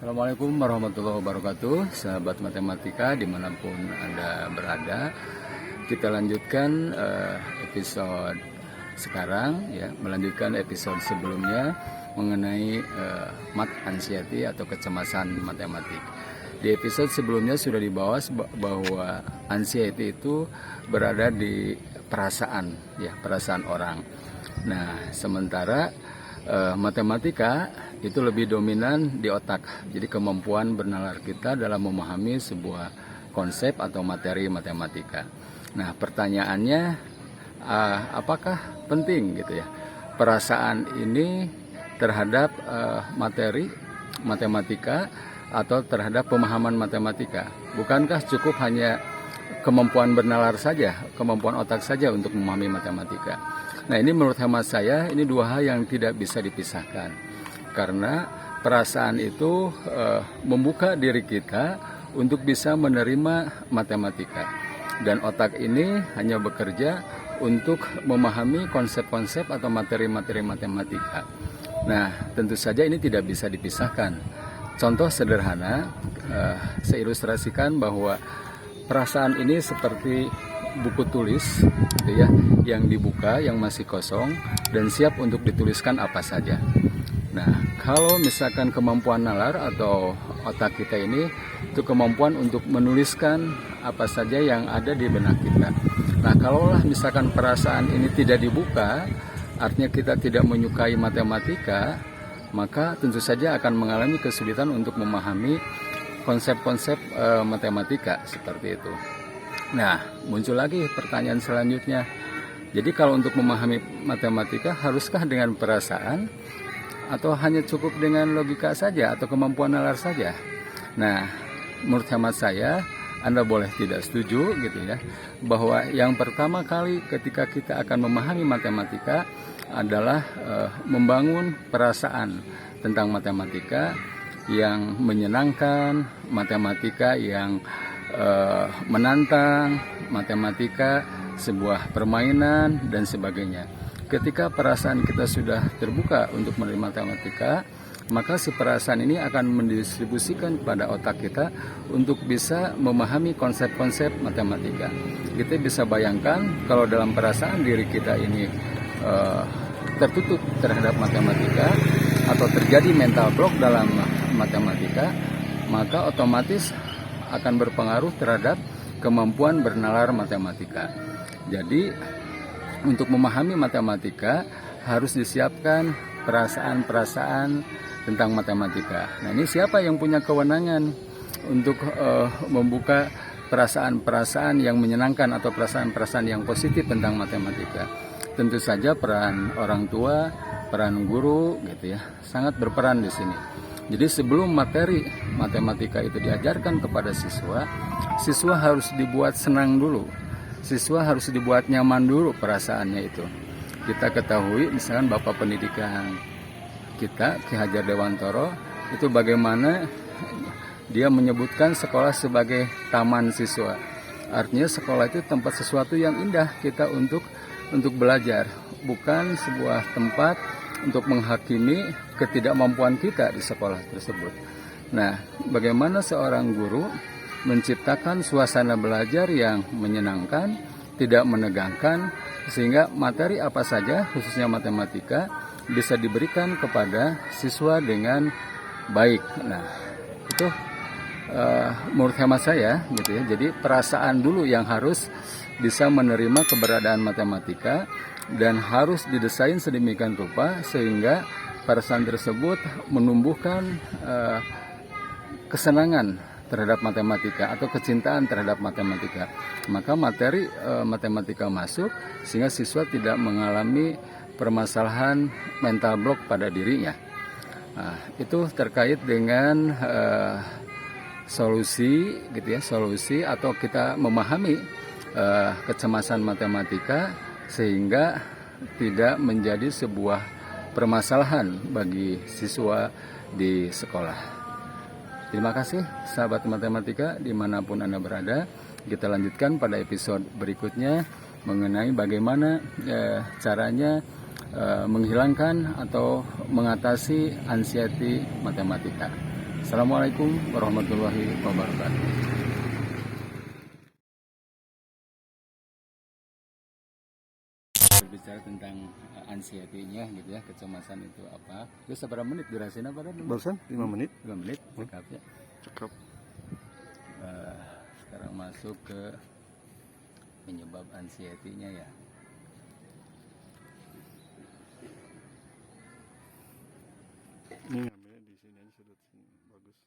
Assalamualaikum warahmatullahi wabarakatuh, sahabat matematika dimanapun Anda berada. Kita lanjutkan episode sekarang, ya, melanjutkan episode sebelumnya mengenai math anxiety atau kecemasan matematik. Di episode sebelumnya sudah dibahas bahwa anxiety itu berada di perasaan, ya, perasaan orang. Nah, sementara matematika itu lebih dominan di otak. Jadi kemampuan bernalar kita dalam memahami sebuah konsep atau materi matematika. Nah, pertanyaannya apakah penting gitu ya perasaan ini terhadap materi matematika atau terhadap pemahaman matematika? Bukankah cukup hanya kemampuan bernalar saja, kemampuan otak saja untuk memahami matematika? Nah, ini menurut hemat saya, ini dua hal yang tidak bisa dipisahkan. Karena perasaan itu membuka diri kita untuk bisa menerima matematika. Dan otak ini hanya bekerja untuk memahami konsep-konsep atau materi-materi matematika. Nah, tentu saja ini tidak bisa dipisahkan. Contoh sederhana, saya ilustrasikan bahwa perasaan ini seperti buku tulis gitu ya, yang dibuka, yang masih kosong dan siap untuk dituliskan apa saja. Nah, kalau misalkan kemampuan nalar atau otak kita ini itu kemampuan untuk menuliskan apa saja yang ada di benak kita. Nah, kalaulah misalkan perasaan ini tidak dibuka, artinya kita tidak menyukai matematika, maka tentu saja akan mengalami kesulitan untuk memahami konsep-konsep matematika seperti itu. Nah, muncul lagi pertanyaan selanjutnya. Jadi kalau untuk memahami matematika haruskah dengan perasaan atau hanya cukup dengan logika saja atau kemampuan nalar saja? Nah, menurut hemat saya, Anda boleh tidak setuju gitu ya, bahwa yang pertama kali ketika kita akan memahami matematika adalah membangun perasaan tentang matematika yang menyenangkan, matematika yang menantang, matematika sebuah permainan dan sebagainya. Ketika perasaan kita sudah terbuka untuk menerima matematika, maka si perasaan ini akan mendistribusikan kepada otak kita untuk bisa memahami konsep-konsep matematika. Kita bisa bayangkan kalau dalam perasaan diri kita ini tertutup terhadap matematika atau terjadi mental block dalam matematika, maka otomatis akan berpengaruh terhadap kemampuan bernalar matematika. Jadi untuk memahami matematika harus disiapkan perasaan-perasaan tentang matematika. Nah, ini siapa yang punya kewenangan untuk membuka perasaan-perasaan yang menyenangkan atau perasaan-perasaan yang positif tentang matematika? Tentu saja peran orang tua, peran guru gitu ya, sangat berperan di sini. Jadi sebelum materi matematika itu diajarkan kepada siswa, siswa harus dibuat senang dulu. Siswa harus dibuat nyaman dulu perasaannya itu. Kita ketahui misalkan Bapak Pendidikan kita, Ki Hajar Dewantoro, itu bagaimana dia menyebutkan sekolah sebagai taman siswa. Artinya sekolah itu tempat sesuatu yang indah kita untuk belajar, bukan sebuah tempat untuk menghakimi ketidakmampuan kita di sekolah tersebut. Nah, bagaimana seorang guru menciptakan suasana belajar yang menyenangkan, tidak menegangkan, sehingga materi apa saja, khususnya matematika, bisa diberikan kepada siswa dengan baik. Nah, itu menurut hemat saya gitu ya. Jadi perasaan dulu yang harus bisa menerima keberadaan matematika dan harus didesain sedemikian rupa sehingga perasaan tersebut menumbuhkan kesenangan terhadap matematika atau kecintaan terhadap matematika. Maka materi matematika masuk sehingga siswa tidak mengalami permasalahan mental block pada dirinya. Nah, itu terkait dengan solusi gitu ya, solusi atau kita memahami kecemasan matematika sehingga tidak menjadi sebuah permasalahan bagi siswa di sekolah. Terima kasih sahabat matematika dimanapun Anda berada. Kita lanjutkan pada episode berikutnya mengenai bagaimana caranya menghilangkan atau mengatasi anxiety matematika. Assalamualaikum warahmatullahi wabarakatuh. Berbicara tentang anxiety-nya gitu ya, kecemasan itu apa? Terus berapa menit durasinya pada? Barusan 5 menit. 5 menit, cakap ya. Cakep. Sekarang masuk ke penyebab anxiety-nya ya. Ini ngambilnya di sini aja, sudut sini bagus.